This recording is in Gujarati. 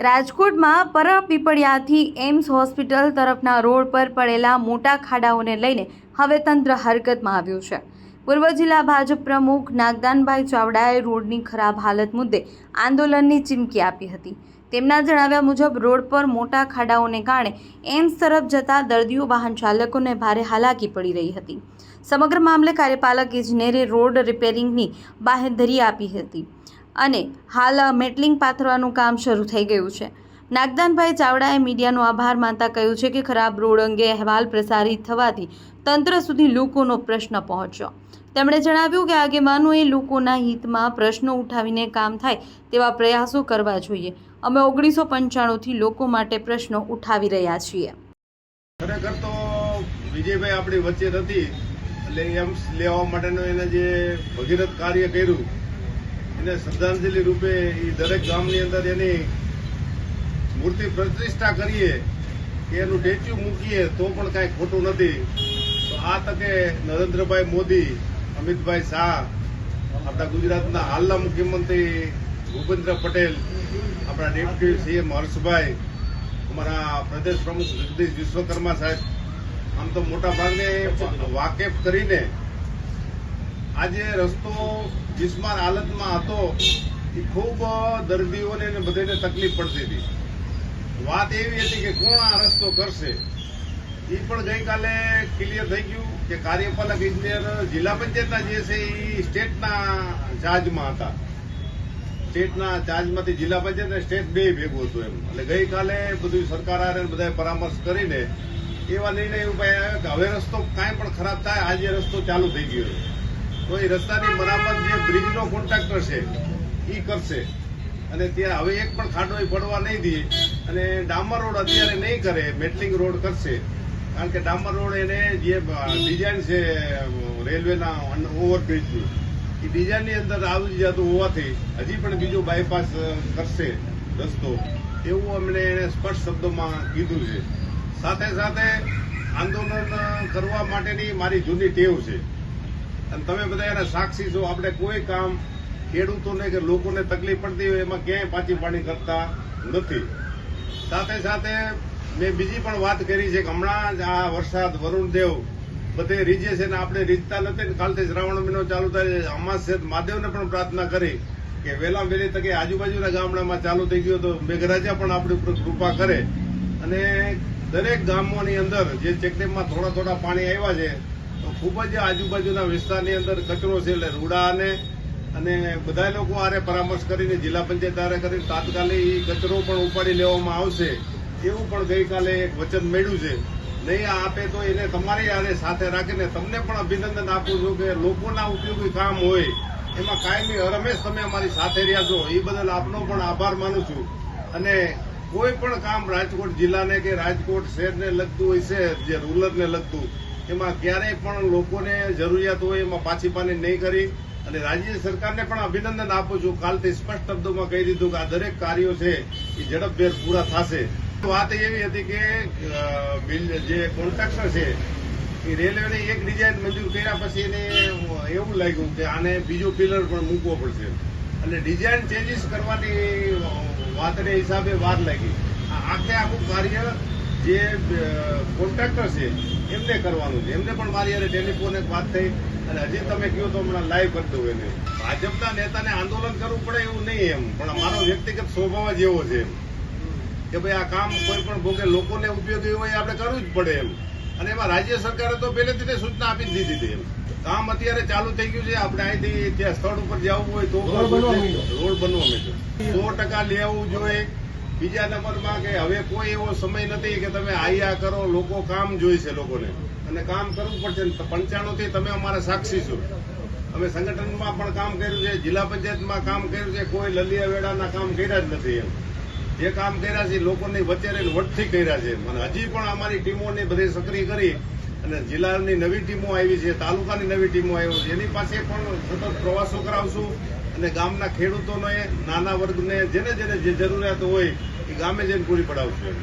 રાજકોટમાં પરપીપળિયાથી એમ્સ હોસ્પિટલ તરફના રોડ પર પડેલા મોટા ખાડાઓને લઈને હવે તંત્ર હરકતમાં આવ્યું છે। પૂર્વ જિલ્લા ભાજપ પ્રમુખ નાગદાનભાઈ ચાવડાએ રોડની ખરાબ હાલત મુદ્દે આંદોલનની ચીમકી આપી હતી। તેમના જણાવ્યા મુજબ રોડ પર મોટા ખાડાઓને કારણે એમ્સ તરફ જતા દર્દીઓ વાહન ચાલકોને ભારે હાલાકી પડી રહી હતી। સમગ્ર મામલે કાર્યપાલક ઇજનેરે રોડ રિપેરિંગની બાંહેધરી આપી હતી અને હાલ મેટલિંગ પાથરવાનું કામ શરૂ થઈ ગયું છે। નાગદાનભાઈ ચાવડાએ મીડિયાનો આભાર માનતા કહ્યું છે કે ખરાબ રોડ અંગે અહેવાલ પ્રસારિત થવાથી તંત્ર સુધી લોકોનો પ્રશ્ન પહોંચ્યો। તેમણે જણાવ્યું કે આગેવાનોએ લોકોના હિતમાં પ્રશ્નો ઉઠાવીને કામ થાય તેવા પ્રયાસો કરવા જોઈએ। અમે 1995થી લોકો માટે પ્રશ્નો ઉઠાવી રહ્યા છીએ। ખરેખર તો વિજયભાઈ આપણી વચ્ચે નથી એટલે એમ્સ લેવા માટેનું એને જે ભગીરથ કાર્ય કર્યું એને શ્રદ્ધાંજલિ રૂપે એ દરેક ગામની અંદર એની મૂર્તિ પ્રતિષ્ઠા કરીએ કે એનું સ્ટેચ્યુ મૂકીએ તો પણ કાંઈ ખોટું નથી। તો આ તકે નરેન્દ્રભાઈ મોદી, અમિતભાઈ શાહ, આપણા ગુજરાતના હાલના મુખ્યમંત્રી ભૂપેન્દ્ર પટેલ, આપણા ડેપ્યુટી સીએમ હર્ષભાઈ, અમારા પ્રદેશ પ્રમુખ જગદીશ વિશ્વકર્મા સાહેબ, આમ તો મોટા ભાગને વાકેફ કરીને આજે રસ્તો બિસ્માર હાલતમાં હતો એ ખૂબ દર્દીઓને બધાને તકલીફ પડતી હતી। વાત એવી હતી કે કોણ આ રસ્તો કરશે એ પણ ગઈકાલે ક્લિયર થઈ ગયું કે કાર્યપાલક ઇજનેર જિલ્લા પંચાયતના જે છે એ સ્ટેટના ચાર્જમાં હતા। સ્ટેટના ચાર્જમાંથી જિલ્લા પંચાયત અને સ્ટેટ બે ભેગું હતું એમ એટલે ગઈકાલે બધું સરકાર આરે બધાએ પરામર્શ કરીને એવા નિર્ણય ઉપાય કે હવે રસ્તો કાંઈ પણ ખરાબ થાય આજે રસ્તો ચાલુ થઈ ગયો તો એ રસ્તાની મરામત જે બ્રિજનો કોન્ટ્રાક્ટર છે એ કરશે અને ત્યાં હવે એક પણ ખાડો પડવા નહીં દે અને ડામર રોડ અત્યારે નહીં કરે, મેટલિંગ રોડ કરશે। કારણ કે ડામર રોડ એને જે ડિઝાઇન છે રેલવેના ઓવરબ્રિજની એ ડિઝાઇનની અંદર આવી જતું હોવાથી હજી પણ બીજો બાયપાસ કરશે રસ્તો એવું અમને એને સ્પષ્ટ શબ્દોમાં કીધું છે। સાથે સાથે આંદોલન કરવા માટેની મારી જૂની ટેવ છે અને તમે બધા એના સાક્ષી છો। આપણે કોઈ કામ ખેડૂતોને કે લોકોને તકલીફ પડતી હોય એમાં ક્યાંય પાછી પાણી કરતા નથી। સાથે સાથે મેં બીજી પણ વાત કરી છે કે હમણાં જ આ વરસાદ વરુણદેવ બધે રીજે છે ને આપણે રીજતા નથી ને કાલથી શ્રાવણ મહિનો ચાલુ થાય અમાસ છે મહાદેવને પણ પ્રાર્થના કરી કે વહેલા વહેલી તકે આજુબાજુના ગામડામાં ચાલુ થઈ ગયો તો મેઘરાજા પણ આપણી ઉપર કૃપા કરે અને દરેક ગામોની અંદર જે ચેકડેમમાં થોડા થોડા પાણી આવ્યા છે તો ખૂબ જ આજુબાજુના વિસ્તારની અંદર કચરો છે એટલે રૂડા અને બધા લોકો આરે પરામર્શ કરીને જિલ્લા પંચાયત આરે કરીને તાત્કાલિક કચરો પણ ઉપાડી લેવામાં આવશે એવું પણ ગઈકાલે એક વચન મળ્યું છે। નહીં આપે તો એને તમારી આરે સાથે રાખીને તમને પણ અભિનંદન આપું છું કે લોકોના ઉપયોગી કામ હોય એમાં કાયમી હરમેશ તમે અમારી સાથે રહ્યા છો એ બદલ આપનો પણ આભાર માનું છું। અને કોઈ પણ કામ રાજકોટ જિલ્લાને કે રાજકોટ શહેરને લગતું હોય છે જે રૂરલને લગતું એમાં ક્યારેય પણ લોકોને જરૂરિયાત હોય એમાં પાછી પાની નહીં કરી અને રાજ્ય સરકારને પણ અભિનંદન આપું છું। કાલથી સ્પષ્ટ શબ્દોમાં કહી દીધું કે આ દરેક કાર્યો છે એ ઝડપભેર પૂરા થશે। વાત એવી હતી કે જે કોન્ટ્રાક્ટર છે એ રેલવેની એક ડિઝાઇન મંજૂર કર્યા પછી એને એવું લાગ્યું કે આને બીજો પિલર પણ મૂકવો પડશે અને ડિઝાઇન ચેન્જીસ કરવાની વાતને હિસાબે વાર લાગી। આખે આખું કાર્ય જે કોન્ટ્રાક્ટર છે એમને કરવાનું છે। એમને પણ મારી યારે ટેલિફોન એક વાત થઈ અને હજી તમે કહો તો હમણાં લાઈવ કરી દઉં એને। ભાજપના નેતાને આંદોલન કરવું પડે એવું નહીં એમ પણ મારો વ્યક્તિગત સ્વભાવ જ એવો છે કે ભાઈ આ કામ કોઈ પણ ભોગે લોકોને ઉપયોગી હોય આપણે કરવું જ પડે એમ અને એમાં રાજ્ય સરકારે તો પહેલેથી સૂચના આપી જ દીધી હતી એમ। કામ અત્યારે ચાલુ થઈ ગયું છે, આપણે અહીંથી ત્યાં સ્થળ ઉપર જવું હોય તો રોડ બનવા માંડ્યો 100% લેવું જોઈએ। બીજા નંબરમાં કે હવે કોઈ એવો સમય નથી કે તમે આયા કરો, લોકો કામ જોઈશે લોકોને અને કામ કરવું પડશે। 95 થી તમે અમારા સાક્ષી છો। અમે સંગઠનમાં પણ કામ કર્યું છે, જિલ્લા પંચાયતમાં કામ કર્યું છે, કોઈ લલિયા વેડાના કામ કર્યા જ નથી એમ। જે કામ કર્યા છે લોકોની વચ્ચે રહીને વટથી કર્યા છે અને હજી પણ અમારી ટીમોને બધી સક્રિય કરી અને જિલ્લાની નવી ટીમો આવી છે, તાલુકાની નવી ટીમો આવી છે, એની પાસે પણ સતત પ્રવાસો કરાવશું અને ગામના ખેડૂતોને, નાના વર્ગને જેને જેને જે જરૂરિયાત હોય એ ગામે જઈને પૂરી પડાવશું।